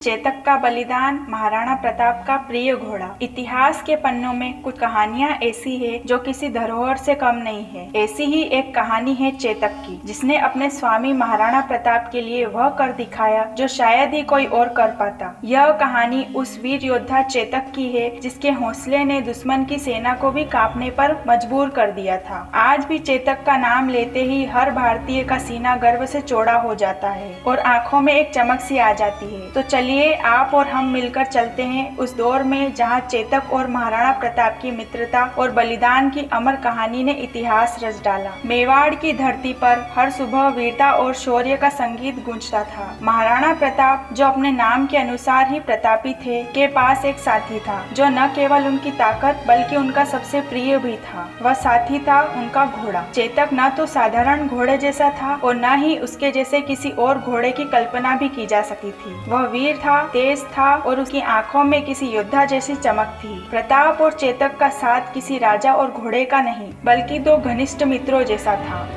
चेतक का बलिदान, महाराणा प्रताप का प्रिय घोड़ा। इतिहास के पन्नों में कुछ कहानियां ऐसी है जो किसी धरोहर से कम नहीं है। ऐसी ही एक कहानी है चेतक की, जिसने अपने स्वामी महाराणा प्रताप के लिए वह कर दिखाया जो शायद ही कोई और कर पाता। यह कहानी उस वीर योद्धा चेतक की है जिसके हौसले ने दुश्मन की सेना को भी कांपने पर मजबूर कर दिया था। आज भी चेतक का नाम लेते ही हर भारतीय का सीना गर्व से चौड़ा हो जाता है और आंखों में एक चमक सी आ जाती है। तो चलिए आप और हम मिलकर चलते हैं उस दौर में जहां चेतक और महाराणा प्रताप की मित्रता और बलिदान की अमर कहानी ने इतिहास रच डाला। मेवाड़ की धरती पर हर सुबह वीरता और शौर्य का संगीत गूंजता था। महाराणा प्रताप, जो अपने नाम के अनुसार ही प्रतापी थे, के पास एक साथी था जो न केवल उनकी ताकत बल्कि उनका सबसे प्रिय भी था। वह साथी था उनका घोड़ा। चेतक न तो साधारण घोड़े जैसा था और न ही उसके जैसे किसी और घोड़े की कल्पना भी की जा सकती थी। वह वीर था, तेज था और उसकी आंखों में किसी योद्धा जैसी चमक थी। प्रताप और चेतक का साथ किसी राजा और घोड़े का नहीं बल्कि दो घनिष्ठ मित्रों जैसा था।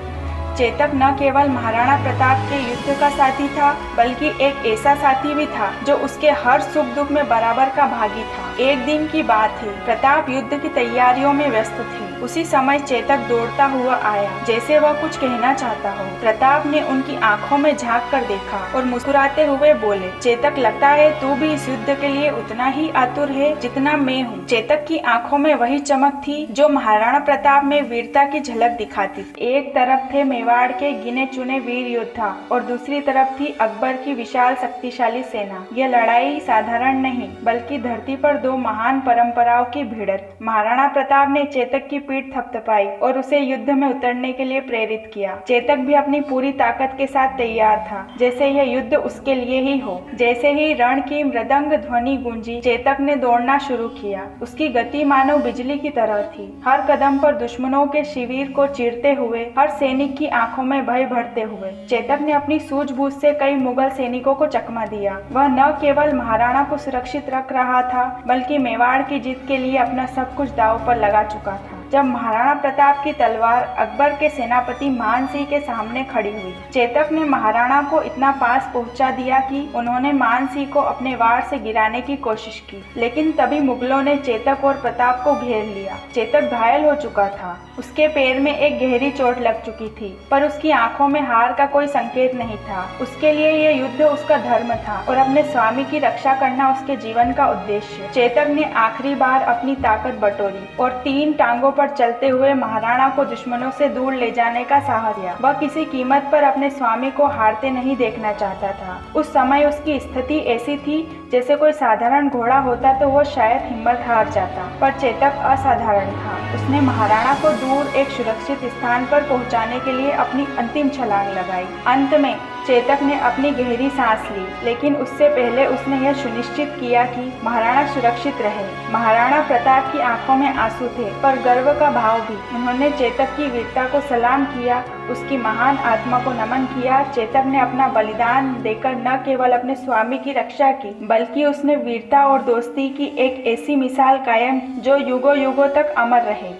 चेतक न केवल महाराणा प्रताप के युद्ध का साथी था बल्कि एक ऐसा साथी भी था जो उसके हर सुख दुख में बराबर का भागी था। एक दिन की बात है, प्रताप युद्ध की तैयारियों में व्यस्त थे। उसी समय चेतक दौड़ता हुआ आया, जैसे वह कुछ कहना चाहता हो। प्रताप ने उनकी आंखों में झांक कर देखा और मुस्कुराते हुए बोले, चेतक, लगता है तू भी इस युद्ध के लिए उतना ही आतुर है जितना मैं हूँ। चेतक की आंखों में वही चमक थी जो महाराणा प्रताप में वीरता की झलक दिखाती थी। एक तरफ थे मेवाड़ के गिने चुने वीर योद्धा और दूसरी तरफ थी अकबर की विशाल शक्तिशाली सेना। यह लड़ाई साधारण नहीं बल्कि धरती पर दो महान परंपराओं की भिड़ंत। महाराणा प्रताप ने चेतक की पीठ थपथपाई और उसे युद्ध में उतरने के लिए प्रेरित किया। चेतक भी अपनी पूरी ताकत के साथ तैयार था, जैसे यह युद्ध उसके लिए ही हो। जैसे ही रण की मृदंग ध्वनि गूंजी, चेतक ने दौड़ना शुरू किया। उसकी गति मानो बिजली की तरह थी। हर कदम पर दुश्मनों के शिविर को चीरते हुए, हर सैनिक की आंखों में भय भरते हुए, चेतक ने अपनी सूझबूझ से कई मुगल सैनिकों को चकमा दिया। वह न केवल महाराणा को सुरक्षित रख रहा था बल्कि मेवाड़ की जीत के लिए अपना सब कुछ दांव पर लगा चुका था। जब महाराणा प्रताप की तलवार अकबर के सेनापति मान सिंह के सामने खड़ी हुई, चेतक ने महाराणा को इतना पास पहुंचा दिया कि उन्होंने मान सिंह को अपने वार से गिराने की कोशिश की। लेकिन तभी मुगलों ने चेतक और प्रताप को घेर लिया। चेतक घायल हो चुका था। उसके पैर में एक गहरी चोट लग चुकी थी, पर उसकी आंखों में हार का कोई संकेत नहीं था। उसके लिए यह युद्ध उसका धर्म था और अपने स्वामी की रक्षा करना उसके जीवन का उद्देश्य। चेतक ने आखिरी बार अपनी ताकत बटोरी और तीन टांगों पर चलते हुए महाराणा को दुश्मनों से दूर ले जाने का साहस किया। वह किसी कीमत पर अपने स्वामी को हारते नहीं देखना चाहता था। उस समय उसकी स्थिति ऐसी थी जैसे कोई साधारण घोड़ा होता तो वो शायद हिम्मत हार जाता, पर चेतक असाधारण था। उसने महाराणा को दूर एक सुरक्षित स्थान पर पहुंचाने के लिए अपनी अंतिम छलांग लगाई। अंत में चेतक ने अपनी गहरी सांस ली, लेकिन उससे पहले उसने यह सुनिश्चित किया कि महाराणा सुरक्षित रहे। महाराणा प्रताप की आंखों में आंसू थे, पर गर्व का भाव भी। उन्होंने चेतक की वीरता को सलाम किया, उसकी महान आत्मा को नमन किया। चेतक ने अपना बलिदान देकर न केवल अपने स्वामी की रक्षा की बल्कि उसने वीरता और दोस्ती की एक ऐसी मिसाल कायम जो युगों युगों तक अमर रहे।